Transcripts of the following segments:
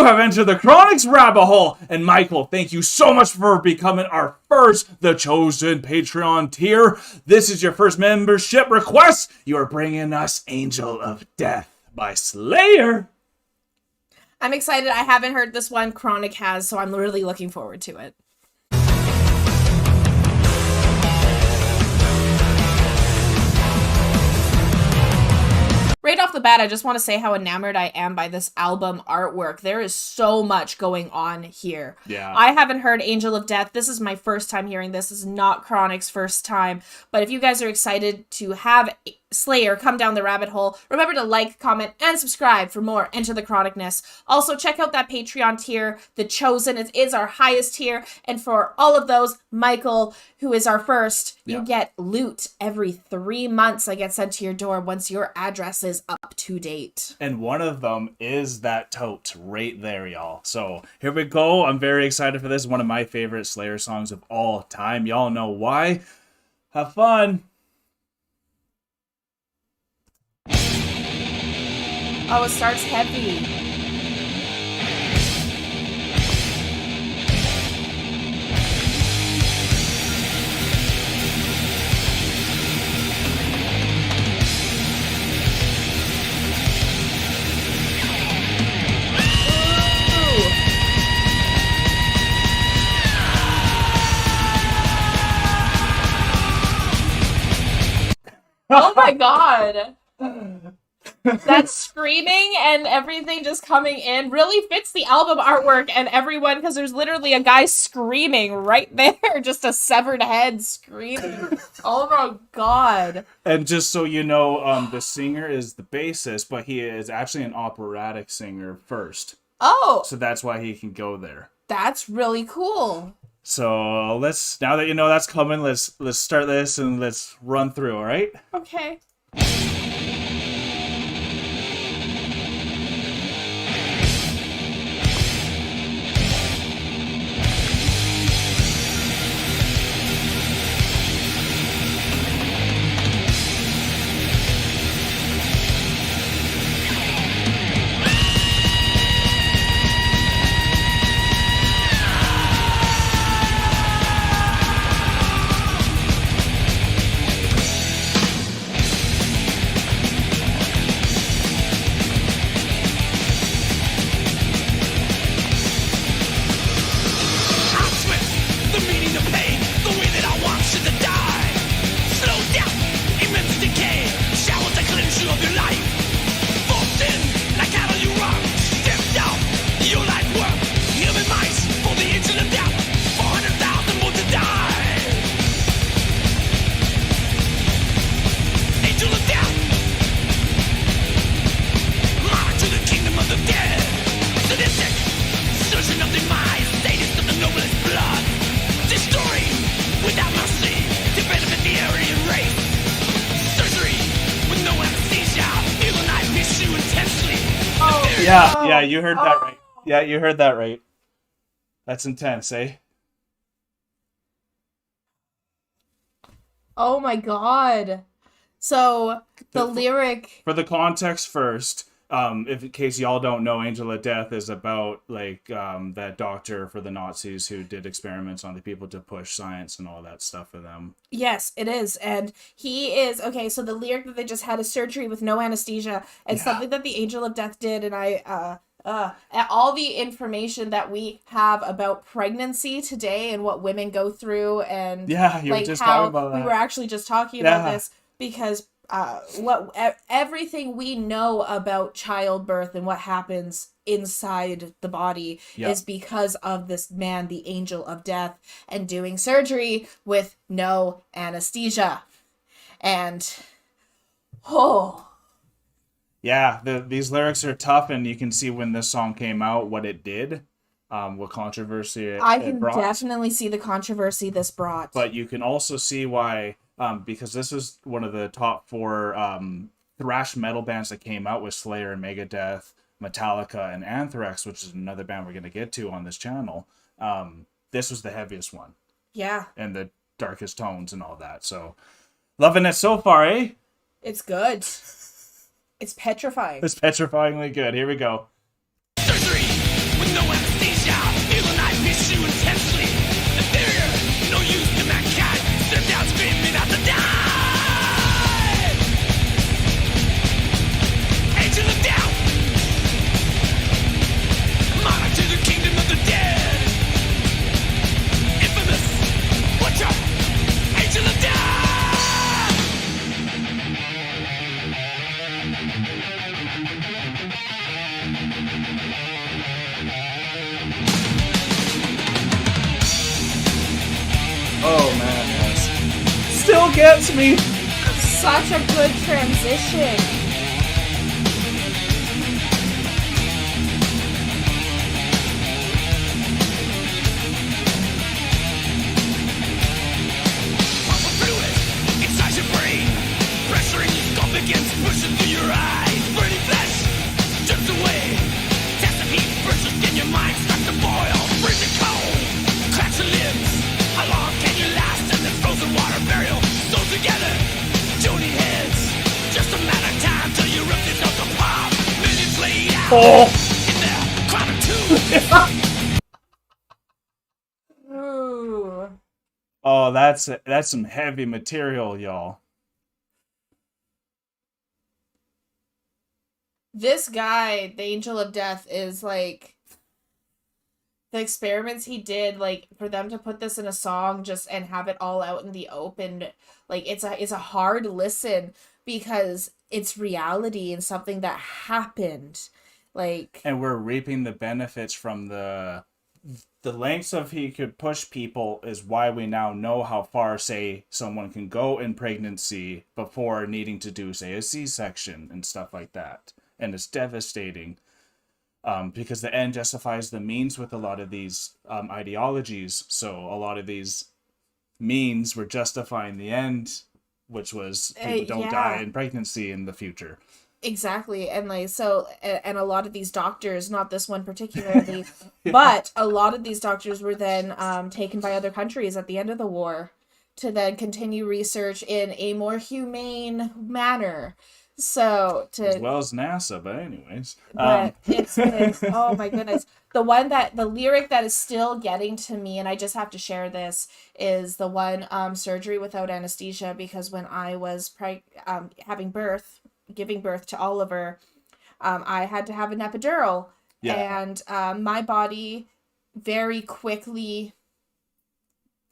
have entered the Chronic's rabbit hole. And Michael, thank you so much for becoming our first The Chosen Patreon tier. This is your first membership request. You are bringing us Angel of Death by SLAYER. I'm excited. I haven't heard this one. Chronic has, so I'm really looking forward to it. Right off the bat, I just want to say how enamored I am by this album artwork. There is so much going on here. Yeah. I haven't heard Angel of Death. This is my first time hearing this. This is not Chronic's first time. But if you guys are excited to have SLAYER come down the rabbit hole, remember to like, comment, and subscribe for more Enter the Chronicness. Also, check out that Patreon tier. The Chosen is our highest tier. And for all of those, Michael, who is our first, you get loot every 3 months that gets sent to your door once your address is up to date. And one of them is that tote right there, y'all. So here we go. I'm very excited for this. One of my favorite SLAYER songs of all time. Y'all know why. Have fun. Oh, it starts heavy. Oh my god. That screaming and everything just coming in really fits the album artwork and everyone, because there's literally a guy screaming right there, just a severed head screaming. Oh my god. And just so you know, the singer is the bassist, but he is actually an operatic singer first. Oh. So that's why he can go there. That's really cool. So let's, now that you know that's coming, let's start this and let's run through, all right? Okay. Yeah, you heard that right. Yeah, you heard that right. That's intense, eh? Oh my god. So, the lyric... For the context first, if in case y'all don't know, Angel of Death is about, like, that doctor for the Nazis who did experiments on the people to push science and all that stuff for them. Yes, it is. And he is... Okay, so the lyric that they just had is surgery with no anesthesia. And something that the Angel of Death did, and all the information that we have about pregnancy today and what women go through, and you were just talking about that. We were actually just talking about this because everything we know about childbirth and what happens inside the body is because of this man, the Angel of Death, and doing surgery with no anesthesia. And yeah, these lyrics are tough, and you can see when this song came out what it did, what controversy it brought. I can definitely see the controversy this brought. But you can also see why, because this is one of the top 4 thrash metal bands that came out with SLAYER and Megadeth, Metallica, and Anthrax, which is another band we're going to get to on this channel. This was the heaviest one. Yeah. And the darkest tones and all that. So, loving it so far, eh? It's good. It's petrifying. It's petrifyingly good. Here we go. Surgery with gets me. Such a good transition. Oh. Ooh. Oh, that's some heavy material, y'all. This guy, the Angel of Death, is like the experiments he did, like for them to put this in a song just and have it all out in the open, like it's a hard listen because it's reality and something that happened. Like, and we're reaping the benefits from the lengths of he could push people is why we now know how far, say, someone can go in pregnancy before needing to do, say, a C-section and stuff like that. And it's devastating because the end justifies the means with a lot of these ideologies. So a lot of these means were justifying the end, which was people don't die in pregnancy in the future. Exactly. And like, so, and a lot of these doctors, not this one particularly, but a lot of these doctors were then taken by other countries at the end of the war to then continue research in a more humane manner. So as well as NASA, but anyways. But it's been, oh my goodness. The lyric that is still getting to me, and I just have to share this, is the one, surgery without anesthesia, because when I was giving birth to Oliver, I had to have an epidural, and my body very quickly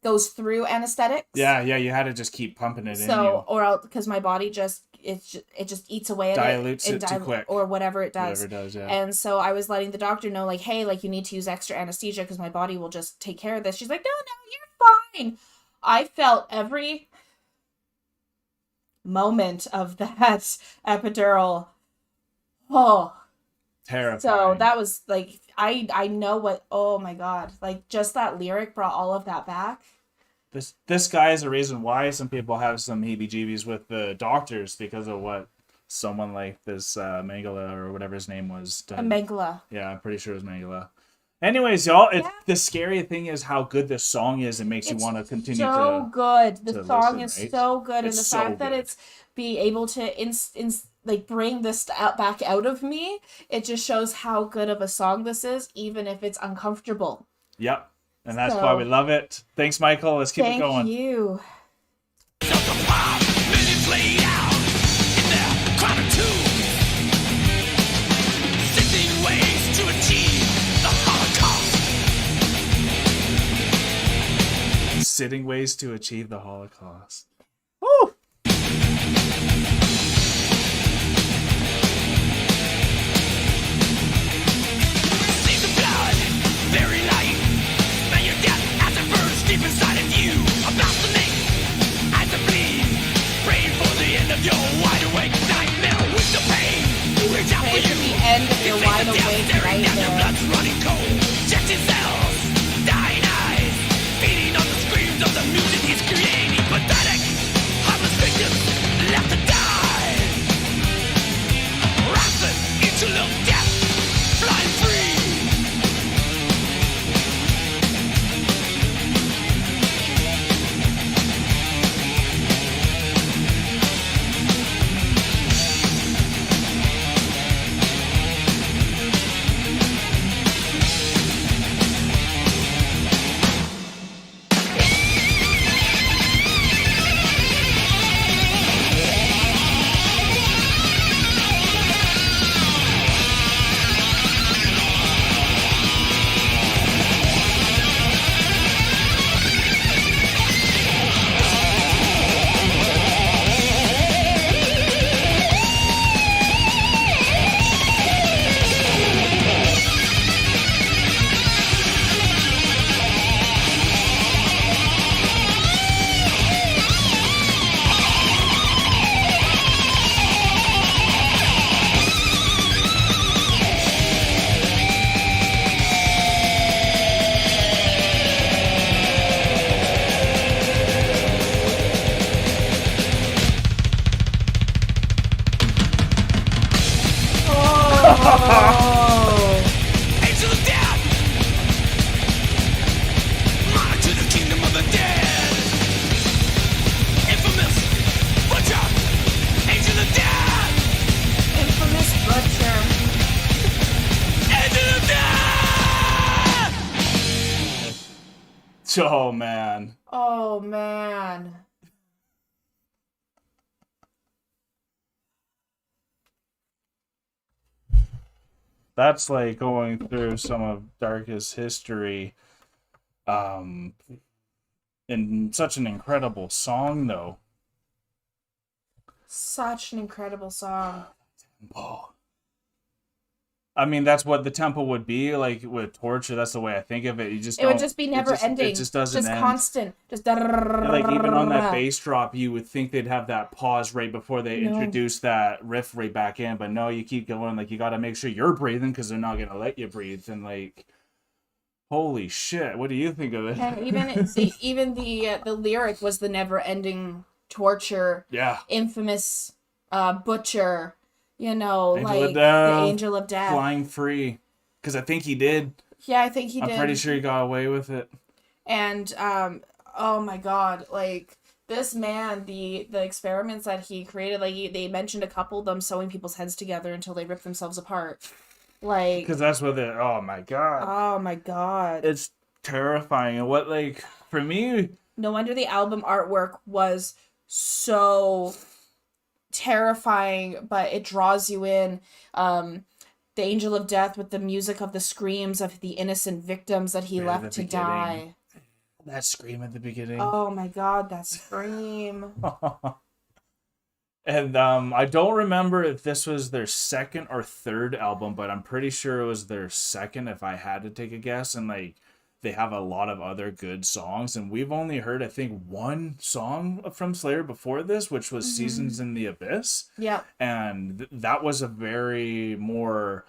goes through anesthetics. Yeah, you had to just keep pumping it in you. Or because my body it just eats away at dilutes it too quick, or whatever it does. Yeah. And so I was letting the doctor know, like, hey, like, you need to use extra anesthesia because my body will just take care of this. She's like, no, you're fine. I felt every moment of that epidural. Oh, terrifying. So that was like, I know what, oh my God, like just that lyric brought all of that back. This guy is the reason why some people have some heebie-jeebies with the doctors, because of what someone like this Mangala or whatever his name was done. Mangala. Yeah, I'm pretty sure it was Mangala. Anyways, y'all, the scary thing is how good this song is. It makes you want to continue to so good. The song listen, is so good, it's and the so fact that it's be able to like bring this back out of me, it just shows how good of a song this is, even if it's uncomfortable. Yep. And that's why we love it. Thanks, Michael. Let's keep it going. Thank you. Sitting ways to achieve the Holocaust. Woo! End of your wide awake nightmare. Jetting cells, dying eyes, feeding on the screams of the music he's creating. Pathetic, harmless Oh man. Oh man. That's like going through some of Darkest history. Um, and such an incredible song, though. Such an incredible song. Oh. I mean, that's what the tempo would be like with Torture. That's the way I think of it. You just It would just be never ending. It just doesn't just end. Constant. Just And, like even on that bass drop, you would think they'd have that pause right before they introduce that riff right back in, but no, you keep going. Like you got to make sure you're breathing because they're not gonna let you breathe. And like, holy shit, what do you think of it? And even the lyric was the never ending torture. Yeah. Infamous butcher. You know, Angel like of Death, the Angel of Death. Flying free. Because I think he did. Yeah, I think he did. I'm pretty sure he got away with it. And, oh my god, like, this man, the experiments that he created, like, they mentioned a couple of them sewing people's heads together until they rip themselves apart. Like... Because that's what oh my god. Oh my god. It's terrifying. And what, like, for me... No wonder the album artwork was so... terrifying, but it draws you in. The Angel of Death with the music of the screams of the innocent victims that he left to die. That scream at the beginning. Oh my god, that scream. And I don't remember if this was their second or third album, but I'm pretty sure it was their second if I had to take a guess. And like they have a lot of other good songs, and we've only heard I think one song from Slayer before this, which was Seasons in the Abyss. Yeah. And that was a very more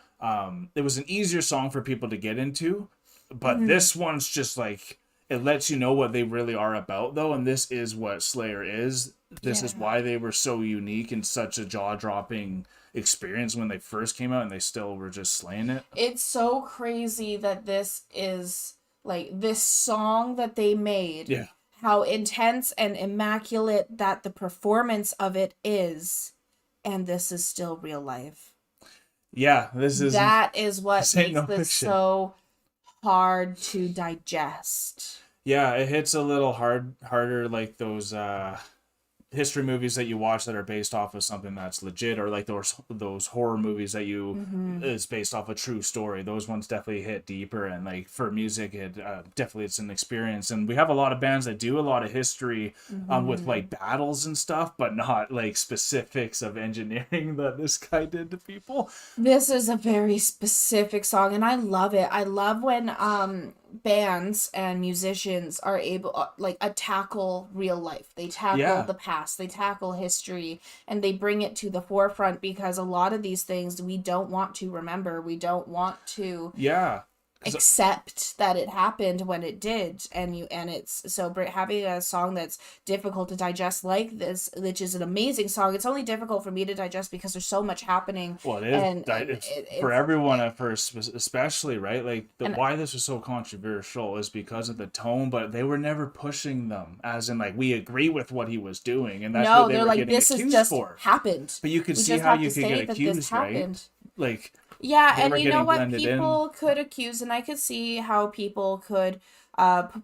it was an easier song for people to get into, but this one's just like it lets you know what they really are about though, and this is what Slayer is. This is why they were so unique and such a jaw-dropping experience when they first came out, and they still were just slaying it. It's so crazy that this is like this song that they made. Yeah. How intense and immaculate that the performance of it is, and this is still real life. Yeah, that is what makes this so hard to digest. Yeah, it hits a little harder like those history movies that you watch that are based off of something that's legit, or like those horror movies that you is based off a true story. Those ones definitely hit deeper, and like for music, it definitely it's an experience. And we have a lot of bands that do a lot of history with like battles and stuff, but not like specifics of engineering that this guy did to people. This is a very specific song, and I love it. I love when bands and musicians are able tackle real life. They tackle the past, they tackle history, and they bring it to the forefront, because a lot of these things we don't want to remember. We don't want to accept that it happened when it did, and it's so having a song that's difficult to digest like this, which is an amazing song. It's only difficult for me to digest because there's so much happening. Well, it is, and it's for everyone at first, especially, right? Like why this was so controversial is because of the tone, but they were never pushing them as in like we agree with what he was doing, and that's what they were like, getting this accused is just for. Happened. But you could see how you could get accused, right? Like. Yeah, and you know what? People could accuse, and I could see how people could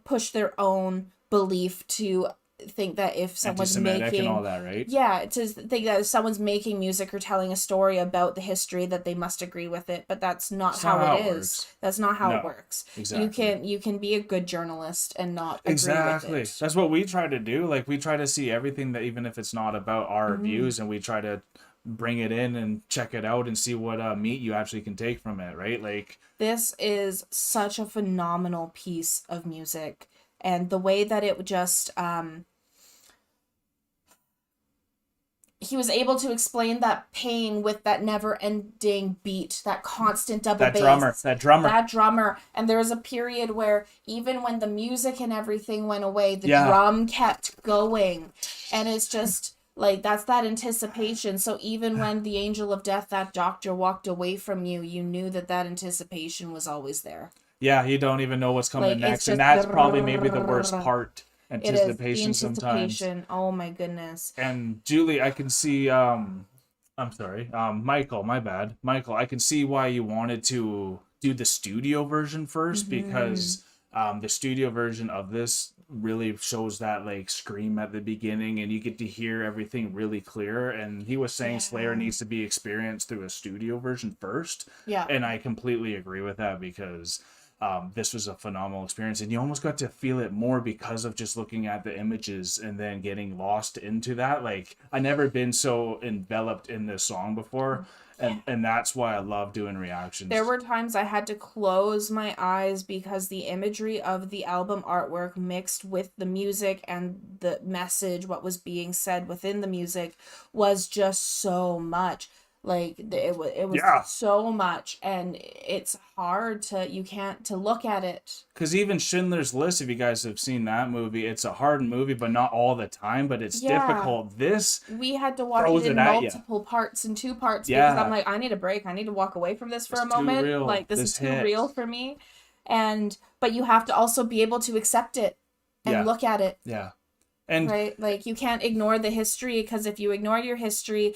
push their own belief to think that if someone's making and all that, right? Yeah, to think that if someone's making music or telling a story about the history, that they must agree with it, but that's not how it is. That's not how it works. Exactly. You can be a good journalist and not agree with it. That's what we try to do. Like we try to see everything that, even if it's not about our views, and we try to bring it in and check it out and see what meat you actually can take from it, right? Like this is such a phenomenal piece of music, and the way that it just he was able to explain that pain with that never-ending beat, that constant double bass. That drummer. And there was a period where even when the music and everything went away, the drum kept going, and it's just like that's that anticipation. So even when the Angel of Death, that doctor, walked away from you, you knew that anticipation was always there. Yeah, you don't even know what's coming next, and that's probably maybe the worst part. Anticipation sometimes. Oh my goodness. And Julie, I can see I'm sorry, Michael, my bad. Michael, I can see why you wanted to do the studio version first, because The studio version of this really shows that like scream at the beginning, and you get to hear everything really clear. And he was saying Slayer needs to be experienced through a studio version first. Yeah. And I completely agree with that, because this was a phenomenal experience, and you almost got to feel it more because of just looking at the images and then getting lost into that. Like, I never been so enveloped in this song before. And that's why I love doing reactions. There were times I had to close my eyes because the imagery of the album artwork mixed with the music and the message, what was being said within the music, was just so much. Like, it was so much, and it's hard to look at it. Because even Schindler's List, if you guys have seen that movie, it's a hard movie, but not all the time, but it's difficult. This, we had to watch it in multiple parts and 2 parts, because I'm like, I need a break. I need to walk away from this for a moment. Real. Like, this is too real for me. But you have to also be able to accept it and look at it. Yeah. And right? Like, you can't ignore the history, because if you ignore your history,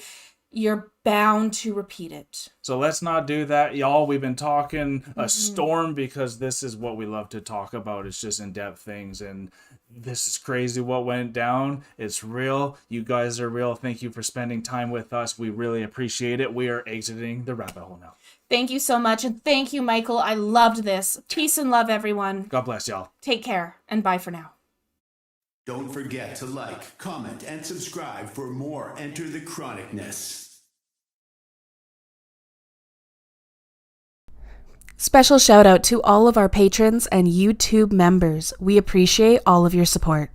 you're bound to repeat it. So let's not do that, y'all. We've been talking a storm, because this is what we love to talk about. It's just in-depth things, and this is crazy what went down. It's real. You guys are real. Thank you for spending time with us. We really appreciate it. We are exiting the rabbit hole now. Thank you so much, and thank you, Michael. I loved this. Peace and love, everyone. God bless y'all. Take care, and bye for now. Don't forget to like, comment, and subscribe for more Enter the Chronicness. Special shout out to all of our patrons and YouTube members. We appreciate all of your support.